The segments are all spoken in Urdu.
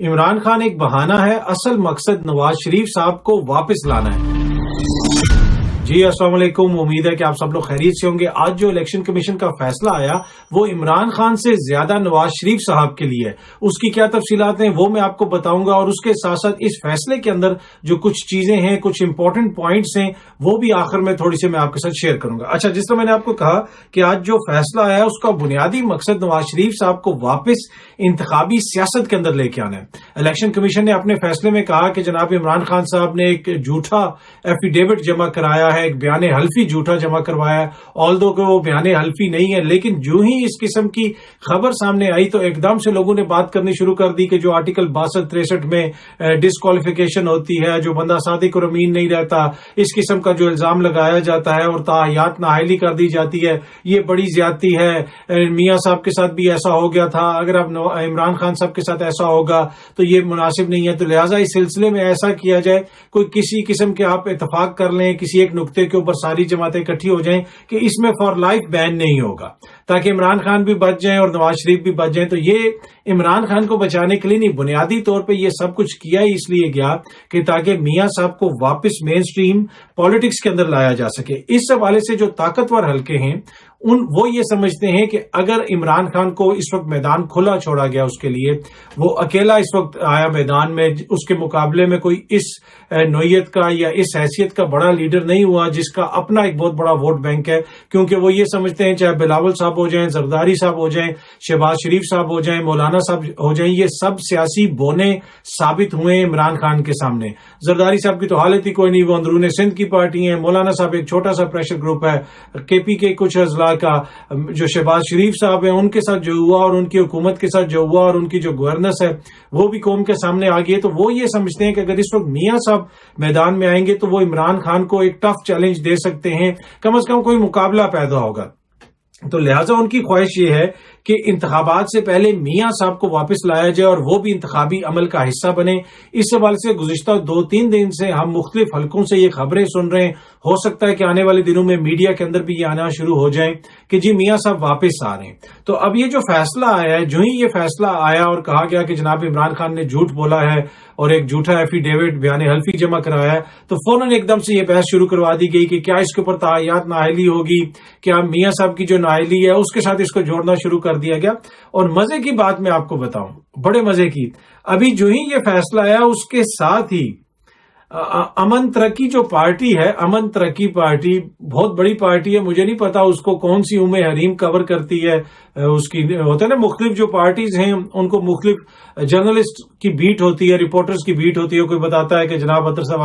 عمران خان ایک بہانہ ہے، اصل مقصد نواز شریف صاحب کو واپس لانا ہے۔ جی السلام علیکم، امید ہے کہ آپ سب لوگ خیریت سے ہوں گے۔ آج جو الیکشن کمیشن کا فیصلہ آیا وہ عمران خان سے زیادہ نواز شریف صاحب کے لیے ہے۔ اس کی کیا تفصیلات ہیں وہ میں آپ کو بتاؤں گا، اور اس کے ساتھ ساتھ اس فیصلے کے اندر جو کچھ چیزیں ہیں، کچھ امپورٹنٹ پوائنٹس ہیں، وہ بھی آخر میں تھوڑی سی میں آپ کے ساتھ شیئر کروں گا۔ اچھا، جس طرح میں نے آپ کو کہا کہ آج جو فیصلہ آیا اس کا بنیادی مقصد نواز شریف صاحب کو واپس انتخابی سیاست کے اندر لے کے آنا ہے۔ الیکشن کمیشن نے اپنے فیصلے میں کہا کہ جناب عمران خان صاحب نے ایک جھوٹا ایفیڈیوٹ جمع کرایا ہے، ایک بیان حلفی جھوٹا جمع کروایا ہے، آلدو کہ وہ بیان حلفی نہیں ہے، لیکن جو ہی اس قسم کی خبر سامنے آئی تو ایک دم سے لوگوں نے بات کرنی شروع کر دی کہ جو آرٹیکل 62-63 میں ڈسکوالیفیکیشن ہوتی ہے، جو بندہ صادق اور امین نہیں رہتا، اس قسم کا جو الزام لگایا جاتا ہے اور تاحیات نااہلی کر دی جاتی ہے، یہ بڑی زیادتی ہے۔ میاں صاحب کے ساتھ بھی ایسا ہو گیا تھا، اگر اب عمران خان صاحب کے ساتھ ایسا ہوگا تو یہ مناسب نہیں ہے، تو لہٰذا اس سلسلے میں ایسا کیا جائے، کوئی کسی قسم کے آپ اتفاق کر لیں، کسی ایک نقطے کے اوپر ساری جماعتیں اکٹھی ہو جائیں کہ اس میں فار لائف بین نہیں ہوگا، تاکہ عمران خان بھی بچ جائیں اور نواز شریف بھی بچ جائیں۔ تو یہ عمران خان کو بچانے کے لیے نہیں، بنیادی طور پہ یہ سب کچھ کیا ہی اس لیے گیا کہ تاکہ میاں صاحب کو واپس مین سٹریم پالیٹکس کے اندر لایا جا سکے۔ اس حوالے سے جو طاقتور حلقے ہیں وہ یہ سمجھتے ہیں کہ اگر عمران خان کو اس وقت میدان کھلا چھوڑا گیا اس کے لیے، وہ اکیلا اس وقت آیا میدان میں، اس کے مقابلے میں کوئی اس نوعیت کا یا اس حیثیت کا بڑا لیڈر نہیں ہوا جس کا اپنا ایک بہت بڑا ووٹ بینک ہے، کیونکہ وہ یہ سمجھتے ہیں چاہے بلاول صاحب ہو جائیں، زرداری صاحب ہو جائیں، شہباز شریف صاحب ہو جائیں، مولانا صاحب ہو جائیں، یہ سب سیاسی بونے ثابت ہوئے عمران خان کے سامنے۔ زرداری صاحب کی تو حالت ہی کوئی نہیں، وہ اندرون سندھ کی پارٹی ہیں، مولانا صاحب ایک چھوٹا سا پریشر گروپ ہے، کے پی کے کچھ اضلاع کا، جو شہباز شریف صاحب ہیں ان کے ساتھ جو ہوا اور ان کی حکومت کے ساتھ جو ہوا اور ان کی جو گورننس ہے وہ بھی قوم کے سامنے آ گئی ہے۔ تو وہ یہ سمجھتے ہیں کہ اگر اس وقت میاں صاحب میدان میں آئیں گے تو وہ عمران خان کو ایک ٹف چیلنج دے سکتے ہیں، کم از کم کوئی مقابلہ پیدا ہوگا۔ تو لہٰذا ان کی خواہش یہ ہے کہ انتخابات سے پہلے میاں صاحب کو واپس لایا جائے اور وہ بھی انتخابی عمل کا حصہ بنے۔ اس حوالے سے گزشتہ 2-3 دن سے ہم مختلف حلقوں سے یہ خبریں سن رہے ہیں، ہو سکتا ہے کہ آنے والے دنوں میں میڈیا کے اندر بھی یہ آنا شروع ہو جائیں کہ جی میاں صاحب واپس آ رہے ہیں۔ تو اب یہ جو فیصلہ آیا ہے، جو ہی یہ فیصلہ آیا اور کہا گیا کہ جناب عمران خان نے جھوٹ بولا ہے اور ایک جھوٹا ایفیڈیوٹ بیان حلفی جمع کرایا ہے، تو فوراً ایک دم سے یہ بحث شروع کروا دی گئی کہ کیا اس کے اوپر تاحیات نااہلی ہوگی، کیا میاں صاحب کی جو نااہلی ہے اس کے ساتھ اس کو جوڑنا شروع کر دیا گیا۔ اور مزے کی بات میں آپ کو بتاؤں، بڑے مزے کی، ابھی جو ہی یہ فیصلہ آیا اس کے ساتھ ہی امن ترقی جو پارٹی ہے، امن ترقی پارٹی بہت بڑی پارٹی ہے، مجھے نہیں پتا اس کو کون سی حریم کور کرتی ہے، اس کی ہوتا ہے نا، مختلف جو پارٹیز ہیں ان کو مختلف جرنلسٹ کی بیٹ ہوتی ہے، رپورٹرز کی بیٹ ہوتی ہے، کوئی بتاتا ہے کہ جناب اطہر صاحب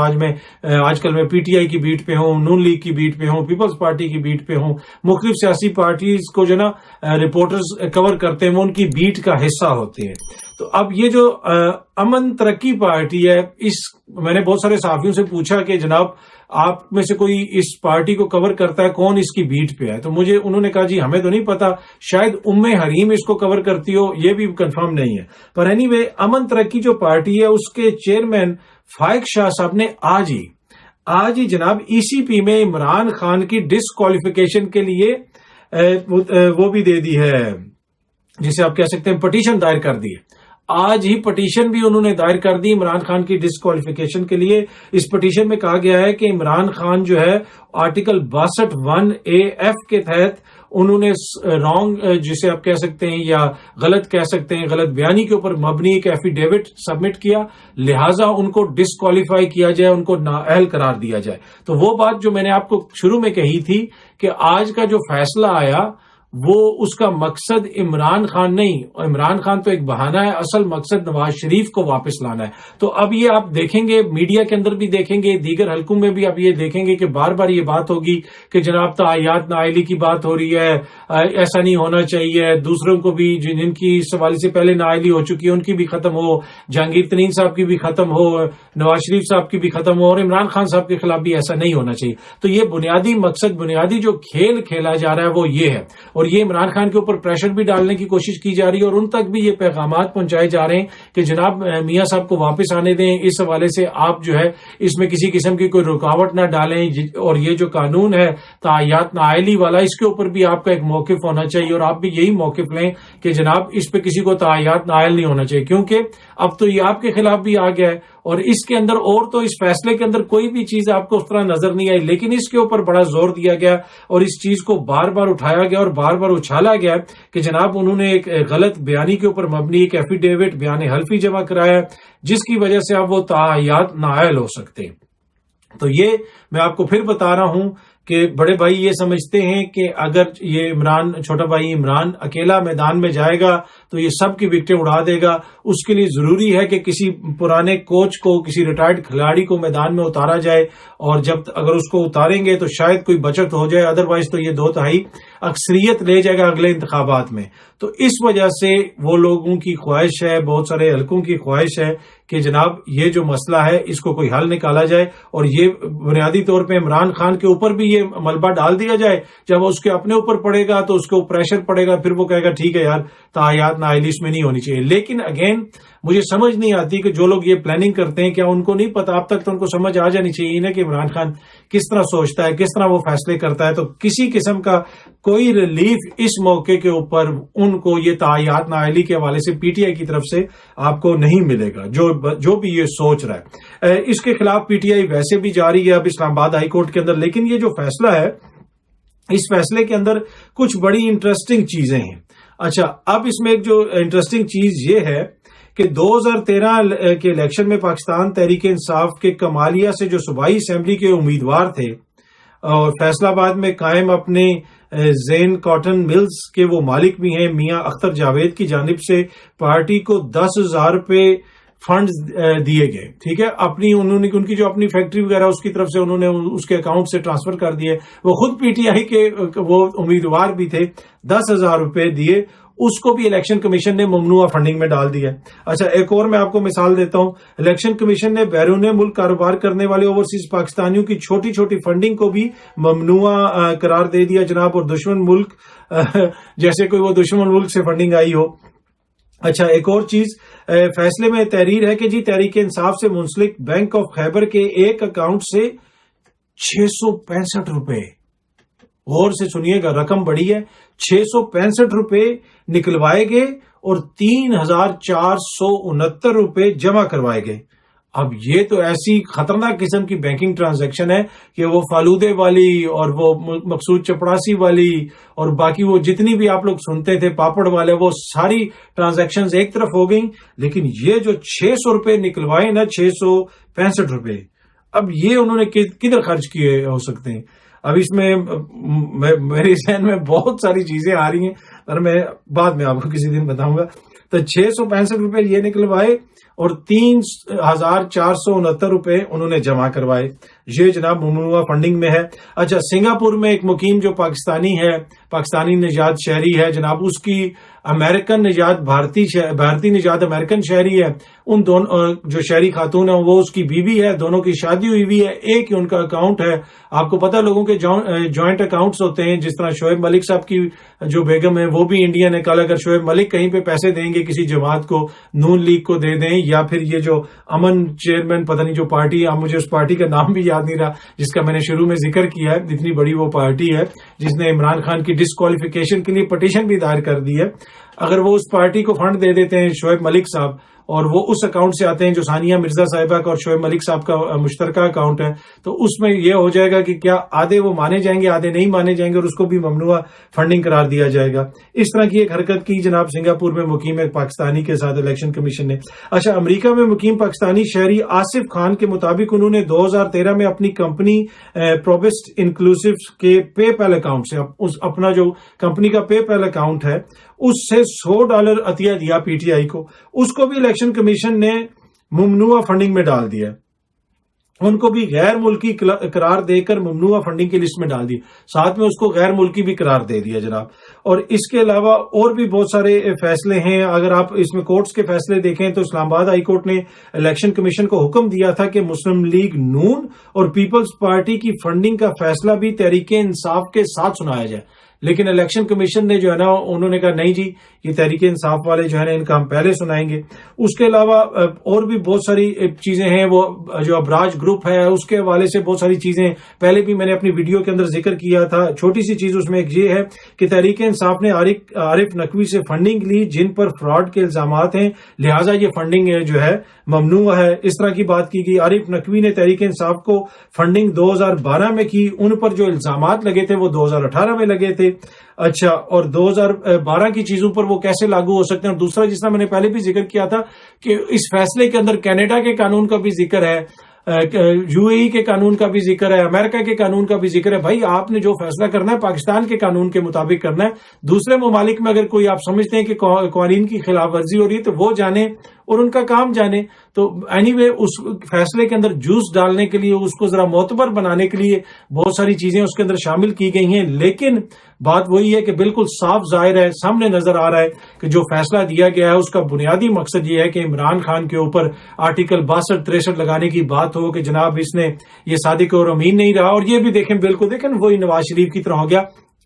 آج کل میں پی ٹی آئی کی بیٹ پہ ہوں، نون لیگ کی بیٹ پہ ہوں، پیپلز پارٹی کی بیٹ پہ ہوں، مختلف سیاسی پارٹیز کو جو نا رپورٹرز کور کرتے ہیں وہ ان کی بیٹ کا حصہ ہوتے ہیں۔ تو اب یہ جو امن ترقی پارٹی ہے، میں نے بہت سارے صحافیوں سے پوچھا کہ جناب آپ میں سے کوئی اس پارٹی کو کور کرتا ہے، کون اس کی بیٹ پہ ہے؟ تو انہوں نے کہا جی ہمیں تو نہیں پتا، شاید حریم اس کو کور کرتی ہو، یہ بھی کنفرم نہیں ہے۔ پر اینی وے امن ترقی جو پارٹی ہے اس کے چیئرمین فائق شاہ صاحب نے آج ہی جناب ای سی پی میں عمران خان کی ڈسکوالیفیکیشن کے لیے وہ بھی دے دی ہے، جسے آپ کہہ سکتے ہیں پٹیشن دائر کر دی ہے۔ آج ہی پٹیشن بھی انہوں نے دائر کر دی عمران خان کی ڈسکوالیفیکیشن کے لیے۔ اس پٹیشن میں کہا گیا ہے کہ عمران خان جو ہے آرٹیکل 62(1)(a)(f) کے تحت انہوں نے رانگ، جسے آپ کہہ سکتے ہیں یا غلط کہہ سکتے ہیں، غلط بیانی کے اوپر مبنی ایک ایفیڈیوٹ سبمٹ کیا، لہٰذا ان کو ڈسکوالیفائی کیا جائے، ان کو نااہل قرار دیا جائے۔ تو وہ بات جو میں نے آپ کو شروع میں کہی تھی کہ آج کا جو فیصلہ آیا وہ اس کا مقصد عمران خان نہیں، عمران خان تو ایک بہانہ ہے، اصل مقصد نواز شریف کو واپس لانا ہے۔ تو اب یہ آپ دیکھیں گے، میڈیا کے اندر بھی دیکھیں گے، دیگر حلقوں میں بھی اب یہ دیکھیں گے کہ بار بار یہ بات ہوگی کہ جناب تاحیات نااہلی کی بات ہو رہی ہے، ایسا نہیں ہونا چاہیے، دوسروں کو بھی جن کی اس حوالے سے پہلے نااہلی ہو چکی ہے ان کی بھی ختم ہو، جہانگیر ترین صاحب کی بھی ختم ہو، نواز شریف صاحب کی بھی ختم ہو، اور عمران خان صاحب کے خلاف بھی ایسا نہیں ہونا چاہیے۔ تو یہ بنیادی مقصد، بنیادی جو کھیل کھیلا جا رہا ہے وہ یہ ہے۔ اور یہ عمران خان کے اوپر پریشر بھی ڈالنے کی کوشش کی جا رہی ہے اور ان تک بھی یہ پیغامات پہنچائے جا رہے ہیں کہ جناب میاں صاحب کو واپس آنے دیں، اس حوالے سے آپ جو ہے اس میں کسی قسم کی کوئی رکاوٹ نہ ڈالیں، اور یہ جو قانون ہے تعیات نااہلی والا، اس کے اوپر بھی آپ کا ایک موقف ہونا چاہیے اور آپ بھی یہی موقف لیں کہ جناب اس پہ کسی کو تعیات نااہل نہیں ہونا چاہیے، کیونکہ اب تو یہ آپ کے خلاف بھی آ گیا ہے اور اس کے اندر اور تو اس فیصلے کے اندر کوئی بھی چیز آپ کو اس طرح نظر نہیں آئی، لیکن اس کے اوپر بڑا زور دیا گیا اور اس چیز کو بار بار اٹھایا گیا اور بار بار اچھالا گیا کہ جناب انہوں نے ایک غلط بیانی کے اوپر مبنی ایک ایفیڈیوٹ بیان حلفی جمع کرایا جس کی وجہ سے اب وہ تعیات نااہل ہو سکتے ہیں۔ تو یہ میں آپ کو پھر بتا رہا ہوں کہ بڑے بھائی یہ سمجھتے ہیں کہ اگر یہ عمران چھوٹا بھائی عمران اکیلا میدان میں جائے گا تو یہ سب کی وکٹیں اڑا دے گا، اس کے لیے ضروری ہے کہ کسی پرانے کوچ کو، کسی ریٹائرڈ کھلاڑی کو میدان میں اتارا جائے، اور جب اگر اس کو اتاریں گے تو شاید کوئی بچت ہو جائے، ادروائز تو یہ 2/3 اکثریت لے جائے گا اگلے انتخابات میں۔ تو اس وجہ سے وہ لوگوں کی خواہش ہے، بہت سارے حلقوں کی خواہش ہے کہ جناب یہ جو مسئلہ ہے اس کو کوئی حل نکالا جائے اور یہ بنیادی طور پہ عمران خان کے اوپر بھی یہ ملبہ ڈال دیا جائے، جب اس کے اپنے اوپر پڑے گا تو اس کو پریشر پڑے گا، پھر وہ کہے گا ٹھیک ہے یار تعیات نااہلی اس میں نہیں ہونی چاہیے۔ لیکن اگین مجھے سمجھ نہیں آتی کہ جو لوگ یہ پلاننگ کرتے ہیں کیا ان کو نہیں پتا، اب تک تو ان کو سمجھ آ جانی چاہیے نا کہ عمران خان کس طرح سوچتا ہے، کس طرح وہ فیصلے کرتا ہے، تو کسی قسم کا کوئی ریلیف اس موقع کے اوپر ان کو یہ تعیات نااہلی کے حوالے سے پی ٹی آئی کی طرف سے آپ کو نہیں ملے گا، جو بھی یہ سوچ رہا ہے۔ اس کے خلاف پی ٹی آئی ویسے بھی جاری ہے اب اسلام آباد ہائی کورٹ کے اندر، لیکن یہ جو فیصلہ ہے اس فیصلے کے اندر کچھ بڑی انٹرسٹنگ چیزیں ہیں۔ اچھا، اب اس میں ایک جو انٹرسٹنگ چیز یہ ہے کہ 2013 کے الیکشن میں پاکستان تحریک انصاف کے کمالیہ سے جو صوبائی اسمبلی کے امیدوار تھے اور فیصلہ آباد میں قائم اپنے زین کاٹن ملز کے وہ مالک بھی ہیں، میاں اختر جاوید کی جانب سے پارٹی کو 10,000 روپے فنڈ دیے گئے، ٹھیک ہے، انہوں نے ان کی جو اپنی فیکٹری وغیرہ اس کی طرف سے انہوں نے اس کے اکاؤنٹ سے ٹرانسفر کر دیے، وہ خود پی ٹی آئی کے وہ امیدوار بھی تھے، 10,000 روپے دیے، اس کو بھی الیکشن کمیشن نے ممنوع فنڈنگ میں ڈال دیا۔ اچھا، ایک اور میں آپ کو مثال دیتا ہوں، الیکشن کمیشن نے بیرون ملک کاروبار کرنے والے اوورسیز پاکستانیوں کی چھوٹی چھوٹی فنڈنگ کو بھی ممنوع قرار دے دیا جناب، اور دشمن ملک جیسے کوئی وہ دشمن ملک سے فنڈنگ آئی ہو۔ اچھا، ایک اور چیز فیصلے میں تحریر ہے کہ جی تحریک انصاف سے منسلک بینک آف خیبر کے ایک اکاؤنٹ سے 665 روپے، غور سے سنیے گا، رقم بڑی ہے، 665 روپے نکلوائے گئے اور 3,469 روپے جمع کروائے گئے۔ اب یہ تو ایسی خطرناک قسم کی بینکنگ ٹرانزیکشن ہے کہ وہ فالودے والی اور وہ مقصود چپڑاسی والی اور باقی وہ جتنی بھی آپ لوگ سنتے تھے پاپڑ والے، وہ ساری ٹرانزیکشنز ایک طرف ہو گئیں، لیکن یہ جو 600 روپے نکلوائے نا، 665 روپے، اب یہ انہوں نے کدھر خرچ کیے ہو سکتے ہیں؟ اب اس میں میرے ذہن میں بہت ساری چیزیں آ رہی ہیں اور میں بعد میں آپ کو کسی دن بتاؤں گا۔ تو 665 روپے یہ نکلوائے اور 3,469 روپے انہوں نے جمع کروائے، یہ جناب ممنوع فنڈنگ میں ہے۔ اچھا، سنگاپور میں ایک مقیم جو پاکستانی ہے، پاکستانی نژاد شہری ہے جناب، اس کی امریکن نژاد بھارتی نژاد امریکن شہری ہے، ان دونوں جو شہری خاتون ہیں وہ اس کی بیوی ہے، دونوں کی شادی ہوئی بھی ہے، ایک ہی ان کا اکاؤنٹ ہے۔ آپ کو پتہ لوگوں کے جوائنٹ اکاؤنٹس ہوتے ہیں، جس طرح شعیب ملک صاحب کی جو بیگم ہے وہ بھی انڈین ہے، کل اگر شعیب ملک کہیں پہ پیسے دیں گے کسی جماعت کو، نون لیگ کو دے دیں، یا پھر یہ جو امن چیئرمین پتہ نہیں جو پارٹی ہے، مجھے اس پارٹی کا نام بھی یاد نہیں رہا جس کا میں نے شروع میں ذکر کیا ہے، اتنی بڑی وہ پارٹی ہے جس نے عمران خان کی ڈسکوالیفیکیشن کے لیے پٹیشن بھی دائر کر دی ہے، اگر وہ اس پارٹی کو فنڈ دے دیتے ہیں شعیب ملک صاحب اور وہ اس اکاؤنٹ سے آتے ہیں جو ثانیہ مرزا صاحبہ کا اور شعیب ملک صاحب کا مشترکہ اکاؤنٹ ہے، تو اس میں یہ ہو جائے گا کہ کیا آدھے وہ مانے جائیں گے، آدھے نہیں مانے جائیں گے، اور اس کو بھی ممنوع فنڈنگ قرار دیا جائے گا۔ اس طرح کی ایک حرکت کی جناب سنگاپور میں مقیم ایک پاکستانی کے ساتھ الیکشن کمیشن نے۔ اچھا، امریکہ میں مقیم پاکستانی شہری آصف خان کے مطابق انہوں نے 2013 میں اپنی کمپنی پروبسٹ انکلوسیو کے پے پیل اکاؤنٹ سے، اپنا جو کمپنی کا پے پیل اکاؤنٹ ہے اس سے $100 عطیہ دیا پی ٹی آئی کو، اس کو بھی الیکشن کمیشن نے ممنوع فنڈنگ میں ڈال دیا، ان کو بھی غیر ملکی قرار دے کر ممنوع فنڈنگ کی لسٹ میں ڈال دیا، ساتھ میں اس کو غیر ملکی بھی قرار دے دیا جناب۔ اور اس کے علاوہ اور بھی بہت سارے فیصلے ہیں، اگر آپ اس میں کورٹس کے فیصلے دیکھیں تو اسلام آباد ہائی کورٹ نے الیکشن کمیشن کو حکم دیا تھا کہ مسلم لیگ نون اور پیپلز پارٹی کی فنڈنگ کا فیصلہ بھی تحریک انصاف کے ساتھ سنایا جائے۔ لیکن الیکشن کمیشن نے جو ہے نا انہوں نے کہا نہیں جی یہ تحریک انصاف والے جو ہے نا ان کا ہم پہلے سنائیں گے. اس کے علاوہ اور بھی بہت ساری چیزیں ہیں, وہ جو ابراج گروپ ہے اس کے حوالے سے بہت ساری چیزیں پہلے بھی میں نے اپنی ویڈیو کے اندر ذکر کیا تھا. چھوٹی سی چیز اس میں ایک یہ ہے کہ تحریک انصاف نے عارف نقوی سے فنڈنگ لی جن پر فراڈ کے الزامات ہیں, لہٰذا یہ فنڈنگ جو ہے ممنوع ہے. اس طرح کی بات کی گئی. عارف نقوی نے تحریک انصاف کو فنڈنگ 2012 میں کی, ان پر جو الزامات لگے تھے وہ 2018 میں لگے تھے. اچھا, اور 2012 کی چیزوں پر وہ کیسے لاگو ہو سکتے ہیں؟ اور دوسرا جس طرح میں نے پہلے بھی ذکر کیا تھا کہ اس فیصلے کے اندر کینیڈا کے قانون کا بھی ذکر ہے, یو اے ای کے قانون کا بھی ذکر ہے, امریکہ کے قانون کا بھی ذکر ہے. بھائی آپ نے جو فیصلہ کرنا ہے پاکستان کے قانون کے مطابق کرنا ہے. دوسرے ممالک میں اگر کوئی آپ سمجھتے ہیں کہ قوانین کی خلاف ورزی ہو رہی ہے تو وہ جانے اور ان کا کام جانے. تو اینی وے اس فیصلے کے اندر جوس ڈالنے کے لیے, اس کو ذرا معتبر بنانے کے لیے بہت ساری چیزیں اس کے اندر شامل کی گئی ہیں. لیکن بات وہی ہے کہ بالکل صاف ظاہر ہے, سامنے نظر آ رہا ہے کہ جو فیصلہ دیا گیا ہے اس کا بنیادی مقصد یہ ہے کہ عمران خان کے اوپر آرٹیکل 62-63 لگانے کی بات ہو کہ جناب اس نے یہ صادق اور امین نہیں رہا. اور یہ بھی دیکھیں بالکل دیکھیں وہی نواز شریف کی طرح ہو گیا.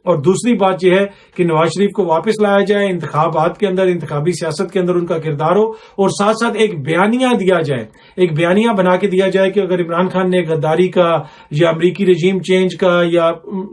اور دوسری بات یہ ہے کہ نواز شریف کو واپس لایا جائے, انتخابات کے اندر, انتخابی سیاست کے اندر ان کا کردار ہو, اور ساتھ ساتھ ایک بیانیہ دیا جائے, ایک بیانیہ بنا کے دیا جائے کہ اگر عمران خان نے غداری کا یا امریکی رجیم چینج کا یا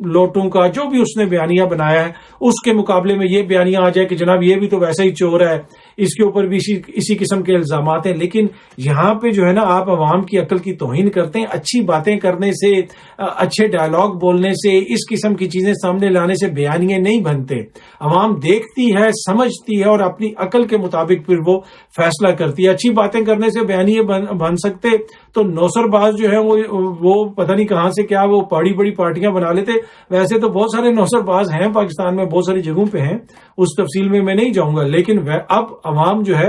لوٹوں کا جو بھی اس نے بیانیہ بنایا ہے اس کے مقابلے میں یہ بیانیہ آ جائے کہ جناب یہ بھی تو ویسا ہی چور ہے, اس کے اوپر بھی اسی قسم کے الزامات ہیں. لیکن یہاں پہ جو ہے نا آپ عوام کی عقل کی توہین کرتے ہیں. اچھی باتیں کرنے سے, اچھے ڈائلاگ بولنے سے, اس قسم کی چیزیں سامنے لانے سے بیانیے نہیں بنتے. عوام دیکھتی ہے, سمجھتی ہے اور اپنی عقل کے مطابق پھر وہ فیصلہ کرتی ہے. اچھی باتیں کرنے سے بیانیے بن سکتے تو نوسر باز جو ہے وہ پتہ نہیں کہاں سے کیا وہ بڑی بڑی پارٹیاں بنا لیتے. ویسے تو بہت سارے نوسر باز ہیں پاکستان میں, بہت ساری جگہوں پہ ہیں, اس تفصیل میں نہیں جاؤں گا. لیکن اب عوام جو ہے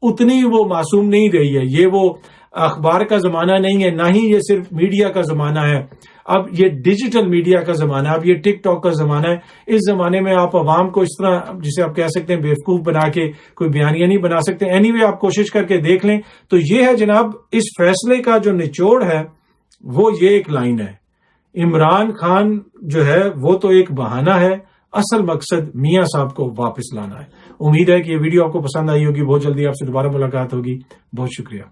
اتنی وہ معصوم نہیں رہی ہے. یہ وہ اخبار کا زمانہ نہیں ہے, نہ ہی یہ صرف میڈیا کا زمانہ ہے. اب یہ ڈیجیٹل میڈیا کا زمانہ ہے, اب یہ ٹک ٹاک کا زمانہ ہے. اس زمانے میں آپ عوام کو اس طرح جسے آپ کہہ سکتے ہیں بیوقوف بنا کے کوئی بیانیہ نہیں بنا سکتے. اینی وے آپ کوشش کر کے دیکھ لیں تو یہ ہے جناب اس فیصلے کا جو نچوڑ ہے وہ یہ ایک لائن ہے, عمران خان جو ہے وہ تو ایک بہانہ ہے, اصل مقصد میاں صاحب کو واپس لانا ہے. امید ہے کہ یہ ویڈیو آپ کو پسند آئی ہوگی. بہت جلدی آپ سے دوبارہ ملاقات ہوگی. بہت شکریہ.